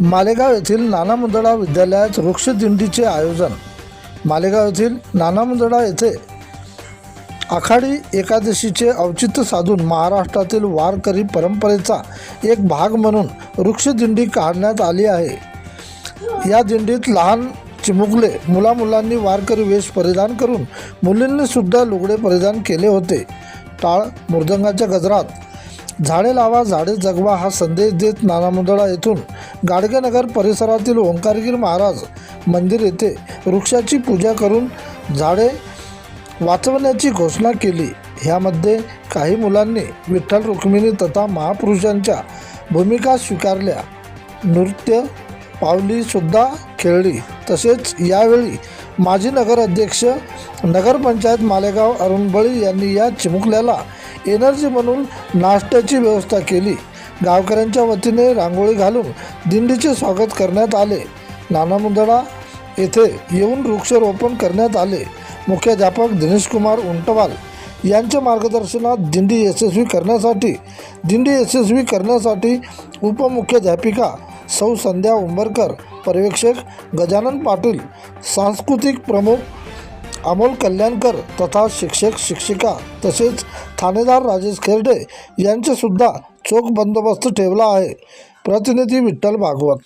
मालेगाव येथील नाना मुंदडा विद्यालयात वृक्षदिंडीचे आयोजन। मालेगाव येथील नाना मुंदडा येथे आषाढी एकादशीचे औचित्य साधून महाराष्ट्रातील वारकरी परंपरेचा एक भाग म्हणून वृक्षदिंडी काढण्यात आली आहे। या दिंडीत लहान चिमुकले मुलांनी वारकरी वेश परिधान करून मुलींनी सुद्धा लुगडे परिधान केले होते। टाळ मृदंगाच्या गजरात झाडे लावा झाडे जगवा हा संदेश देत नाना मुंदडा येथून गाडगेनगर परिसरातील ओंकारगिरी महाराज मंदिर येथे वृक्षाची पूजा करून झाडे वाचवण्याची घोषणा केली। ह्यामध्ये काही मुलांनी विठ्ठल रुक्मिणी तथा महापुरुषांच्या भूमिका स्वीकारल्या, नृत्य पावली सुद्धा खेळली। तसेच यावेळी माजी नगराध्यक्ष नगरपंचायत मालेगाव अरुण बळी यांनी या चिमुकल्याला एनर्जी म्हणून नाश्त्याची व्यवस्था केली। गावकऱ्यांच्या वतीने रांगोळी घालून दिंडीचे स्वागत करण्यात आले। नाना मुंदडा येथे येऊन वृक्षारोपण करण्यात आले। मुख्याध्यापक दिनेश कुमार उंटवाल यांच्या मार्गदर्शनात दिंडी यशस्वी करण्यासाठी उपमुख्याध्यापिका सौ संध्या उंबरकर, पर्यवेक्षक गजानन पाटील, सांस्कृतिक प्रमुख अमोल कल्याणकर तथा शिक्षक शिक्षिका तसेच ठाणेदार राजेश खेरडे यांचे सुद्धा चोख बंदोबस्त ठेवला आहे। प्रतिनिधी विठ्ठल भागवत।